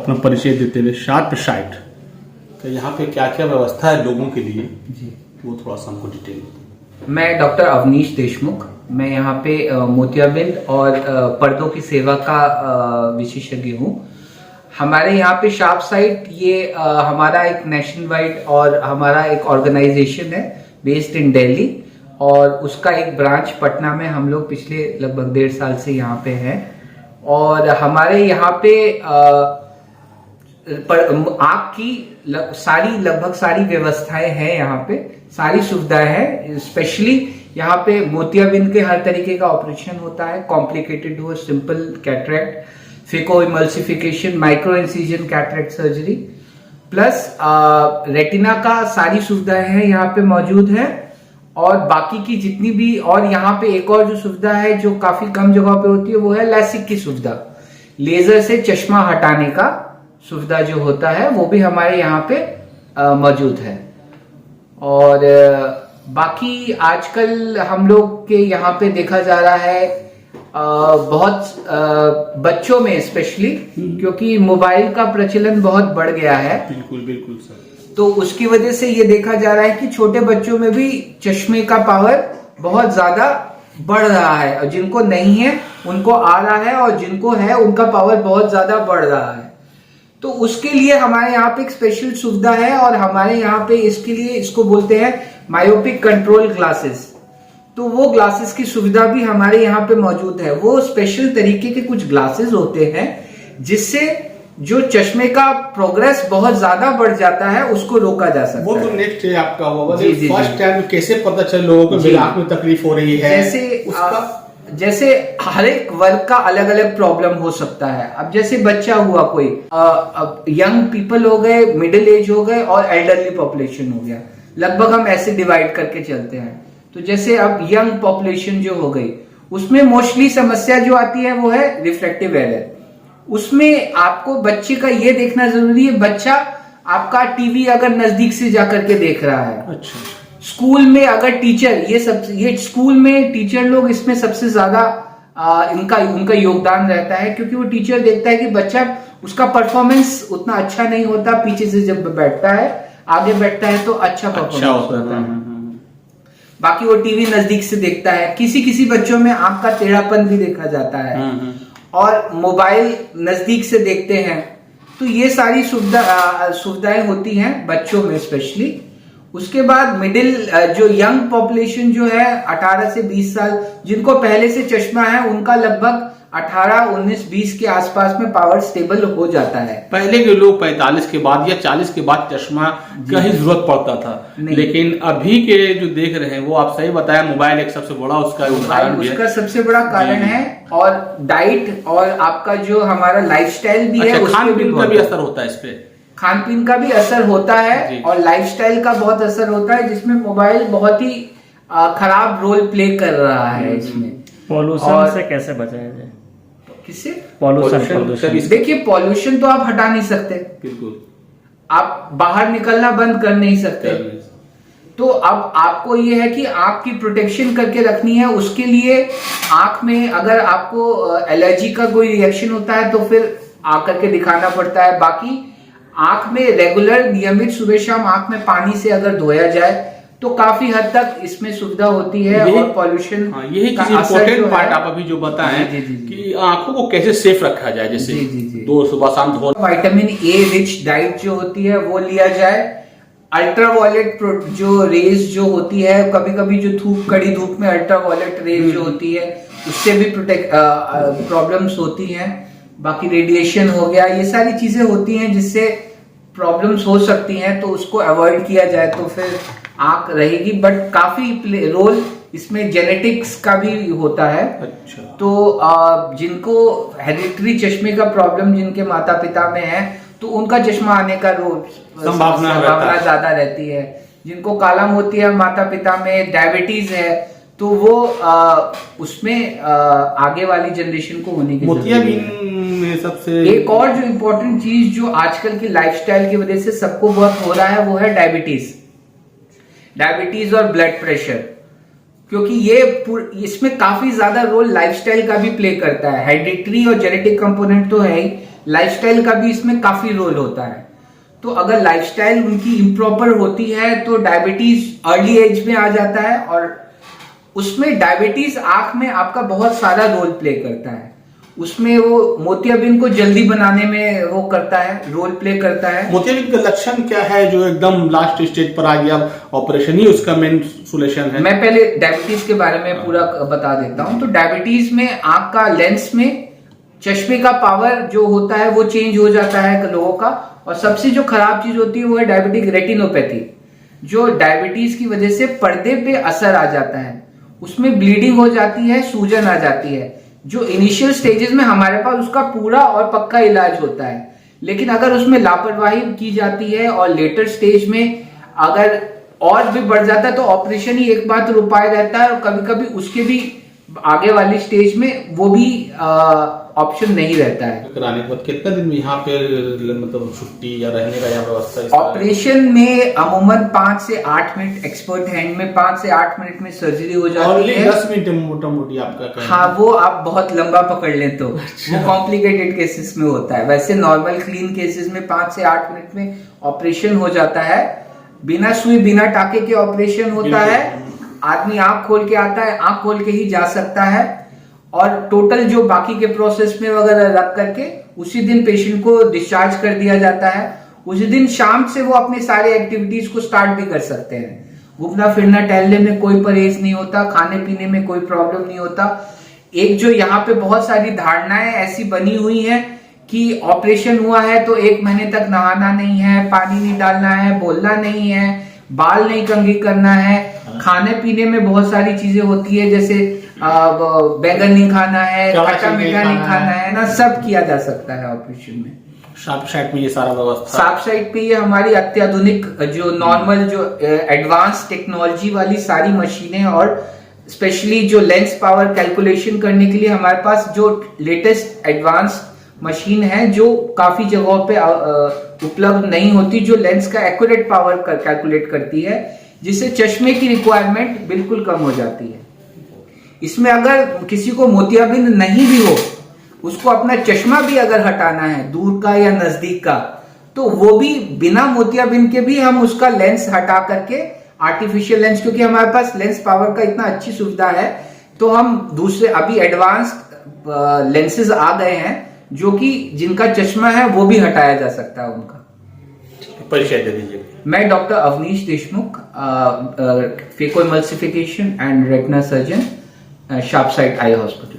अपना परिचय देते हुए शार्प साइट, तो यहाँ पे क्या क्या व्यवस्था है लोगों के लिए जी, वो थोड़ा सा हमको डिटेल। मैं डॉक्टर अवनीश देशमुख, मैं यहाँ पे मोतियाबिंद और पर्दों की सेवा का विशेषज्ञ हूँ। हमारे यहाँ पे शार्प साइट ये हमारा एक नेशनल वाइड और हमारा एक ऑर्गेनाइजेशन है बेस्ड इन दिल्ली, और उसका एक ब्रांच पटना में हम लोग पिछले लगभग 1.5 साल से यहाँ पे हैं। और हमारे यहाँ पे आँख की लगभग सारी व्यवस्थाएं हैं, यहाँ पे सारी सुविधाएं हैं। स्पेशली यहाँ पे मोतियाबिंद के हर तरीके का ऑपरेशन होता है, कॉम्प्लिकेटेड हो, simple cataract, phaco emulsification, micro incision cataract surgery, plus retina का सारी सुविधाएं हैं यहाँ पे मौजूद है। और बाकी की जितनी भी, और यहाँ पे एक और जो सुविधा है जो काफी कम जगह पे होती है वो है लैसिक की सुविधा, लेजर से चश्मा हटाने का सुविधा जो होता है वो भी हमारे यहाँ पे मौजूद है। और बाकी आजकल हम लोग के यहाँ पे देखा जा रहा है बहुत बच्चों में स्पेशली, क्योंकि मोबाइल का प्रचलन बहुत बढ़ गया है। बिल्कुल बिल्कुल सर। तो उसकी वजह से ये देखा जा रहा है कि छोटे बच्चों में भी चश्मे का पावर बहुत ज्यादा बढ़ रहा है, और जिनको नहीं है उनको आ रहा है, और जिनको है उनका पावर बहुत ज्यादा बढ़ रहा है। तो उसके लिए हमारे यहाँ पे एक स्पेशल सुविधा है, और हमारे यहाँ पे इसके लिए इसको बोलते हैं मायोपिक कंट्रोल ग्लासेस। तो वो ग्लासेस की सुविधा भी हमारे यहाँ पे मौजूद है। वो स्पेशल तरीके के कुछ ग्लासेस होते हैं जिससे जो चश्मे का प्रोग्रेस बहुत ज्यादा बढ़ जाता है उसको रोका जा सकता है। वो तो नेक्स्ट है आपका होगा। फर्स्ट टाइम कैसे पता चल लोगों को मेरी आंख में तकलीफ हो रही है? जैसे हर एक वर्ग का अलग अलग प्रॉब्लम हो सकता है। अब जैसे बच्चा हुआ कोई, यंग पीपल हो गए, मिडिल एज हो गए, और एल्डरली पॉपुलेशन हो गया, लगभग हम ऐसे डिवाइड करके चलते हैं। तो जैसे अब यंग पॉपुलेशन जो हो गई, उसमें मोस्टली समस्या जो आती है वो है रिफ्रैक्टिव एरर। उसमें आपको बच्चे का ये देखना जरूरी है, बच्चा आपका टीवी अगर नजदीक से जाकर के देख रहा है। अच्छा। स्कूल में अगर टीचर ये स्कूल में टीचर लोग इसमें सबसे ज्यादा उनका योगदान रहता है, क्योंकि वो टीचर देखता है कि बच्चा, उसका परफॉर्मेंस उतना अच्छा नहीं होता, पीछे से जब बैठता है, आगे बैठता है तो अच्छा परफॉर्मेंस होता है। बाकी वो टीवी नजदीक से देखता है। किसी किसी बच्चों में आंख का टेढ़ापन भी देखा जाता है, और मोबाइल नजदीक से देखते हैं। तो ये सारी सुविधाएं होती हैं बच्चों में स्पेशली। उसके बाद मिडिल जो यंग पॉपुलेशन जो है 18 से 20 साल, जिनको पहले से चश्मा है, उनका लगभग 18, 19, 20 के आसपास में पावर स्टेबल हो जाता है। पहले के लोग 45 के बाद या 40 के बाद चश्मा का ही जरूरत पड़ता था, लेकिन अभी के जो देख रहे हैं वो आप सही बताया, मोबाइल एक सबसे बड़ा उसका उदाहरण भी है। उसका सबसे बड़ा कारण है, और डाइट और आपका जो हमारा लाइफस्टाइल भी है, खान पीन का भी असर होता है इस पे। खान पीन का भी असर होता है, और लाइफस्टाइल का बहुत असर होता है, जिसमें मोबाइल बहुत ही खराब रोल प्ले कर रहा है इसमें। पॉल्यूशन से कैसे बचाया जाए? किससे? पॉल्यूशन। देखिए, पॉल्यूशन तो आप हटा नहीं सकते, बिल्कुल। आप बाहर निकलना बंद कर नहीं सकते। तो अब आपको ये है कि आंख की प्रोटेक्शन करके रखनी है। उसके लिए आंख में अगर आपको एलर्जी का कोई रिएक्शन होता है तो फिर आकर के दिखाना पड़ता है। बाकी आंख में रेगुलर नियमित सुबह शाम आंख में पानी से अगर धोया जाए तो काफी हद तक इसमें सुविधा होती है। और पॉल्यूशन, यही इम्पोर्टेंट पार्ट आप अभी जो बताएं कि आंखों को कैसे सेफ रखा जाए, जैसे दो सुबह शाम धो। विटामिन ए रिच डाइट जो होती है वो लिया जाए। अल्ट्रावायलेट जो रेज जो होती है, कभी कभी जो कड़ी धूप में अल्ट्रावायलेट रेज जो होती है उससे भी प्रॉब्लम्स होती हैं। बाकी रेडिएशन हो गया, ये सारी चीजें होती हैं जिससे प्रॉब्लम्स हो सकती हैं, तो उसको अवॉइड किया जाए तो फिर आंख रहेगी। बट काफी रोल इसमें जेनेटिक्स का भी होता है। अच्छा। तो जिनको हेरिडिटरी चश्मे का प्रॉब्लम जिनके माता पिता में है तो उनका चश्मा आने का संभावना ज्यादा रहती है। जिनको काला मोतिया माता पिता में, डायबिटीज है, तो वो उसमें आगे वाली जनरेशन को होने की मोतियाबिंद में सबसे एक और जो इम्पोर्टेंट चीज जो आजकल की लाइफस्टाइल की वजह से सबको बहुत हो रहा है वो है डायबिटीज और ब्लड प्रेशर। क्योंकि ये इसमें काफी ज्यादा रोल लाइफस्टाइल का भी प्ले करता है। हेरिडिटरी और जेनेटिक कंपोनेंट तो है ही, लाइफस्टाइल का भी इसमें काफी रोल होता है। तो अगर लाइफस्टाइल उनकी इम्प्रॉपर होती है तो डायबिटीज अर्ली एज में आ जाता है, और उसमें डायबिटीज आंख में आपका बहुत सारा रोल प्ले करता है। उसमें वो मोतियाबिंद को जल्दी बनाने में वो करता है, रोल प्ले करता है। मोतियाबिंद का लक्षण क्या है जो एकदम लास्ट स्टेज पर आ गया, ऑपरेशन ही उसका मेन सोल्यूशन है? मैं पहले डायबिटीज के बारे में पूरा बता देता हूं। तो डायबिटीज में आंख का लेंस में चश्मे का पावर जो होता है वो चेंज हो जाता है लोगों का, और सबसे जो खराब चीज होती है वो है डायबिटिक रेटिनोपैथी, जो डायबिटीज की वजह से पर्दे पे असर आ जाता है, उसमें ब्लीडिंग हो जाती है, सूजन आ जाती है। जो इनिशियल स्टेजेस में हमारे पास उसका पूरा और पक्का इलाज होता है, लेकिन अगर उसमें लापरवाही की जाती है और लेटर स्टेज में अगर और भी बढ़ जाता है तो ऑपरेशन ही एकमात्र उपाय रहता है, और कभी कभी उसके भी आगे वाली स्टेज में वो भी ऑप्शन नहीं रहता है। कराने के बाद कितना दिन में यहाँ पे मतलब छुट्टी या रहने का यहाँ व्यवस्था? ऑपरेशन में अमूमन 5 से 8 मिनट, एक्सपर्ट हैंड में 5 से 8 मिनट में सर्जरी हो जाती है। 10 मिनट मोटा मोटी आपका? हाँ, वो आप बहुत लंबा पकड़ लें तो वो कॉम्प्लिकेटेड केसेस में होता है। वैसे नॉर्मल क्लीन केसेस में 5 से 8 मिनट में ऑपरेशन हो जाता है। बिना सुई बिना टाके के ऑपरेशन होता है। आदमी आंख खोल के आता है, आंख खोल के ही जा सकता है, और टोटल जो बाकी के प्रोसेस में वगैरह रख करके उसी दिन पेशेंट को डिस्चार्ज कर दिया जाता है। उसी दिन शाम से वो अपने सारे एक्टिविटीज को स्टार्ट भी कर सकते हैं। घूमना फिरना टहलने में कोई परहेज नहीं होता, खाने पीने में कोई प्रॉब्लम नहीं होता। एक जो यहाँ पे बहुत सारी धारणाएं ऐसी बनी हुई हैं कि ऑपरेशन हुआ है तो 1 महीने तक नहाना नहीं है, पानी नहीं डालना है, बोलना नहीं है, बाल नहीं कंघी करना है। खाने पीने में बहुत सारी चीजें होती है, जैसे बैंगन नहीं खाना है, खट्टा मीठा नहीं खाना है ना, सब किया जा सकता है ऑपरेशन में। शार्प साइड में ये सारा व्यवस्था? शार्प साइड पे ये हमारी अत्याधुनिक जो नॉर्मल जो एडवांस टेक्नोलॉजी वाली सारी मशीनें, और स्पेशली जो लेंस पावर कैलकुलेशन करने के लिए हमारे पास जो लेटेस्ट एडवांस मशीन है जो काफी जगहों पे उपलब्ध नहीं होती, जो लेंस का एक्यूरेट पावर कैलकुलेट करती है, जिससे चश्मे की रिक्वायरमेंट बिल्कुल कम हो जाती है। इसमें अगर किसी को मोतियाबिंद नहीं भी हो, उसको अपना चश्मा भी अगर हटाना है दूर का या नजदीक का, तो वो भी बिना मोतियाबिंद के भी हम उसका लेंस हटा करके आर्टिफिशियल लेंस, क्योंकि हमारे पास लेंस पावर का इतना अच्छी सुविधा है, तो हम दूसरे अभी एडवांस लेंसेज आ गए हैं जो कि जिनका चश्मा है वो भी हटाया जा सकता है उनका। परिचय दे दीजिए। मैं doctor Avneesh Deshmukh, phacoemulsification and retina surgeon, Sharp Sight Eye hospital.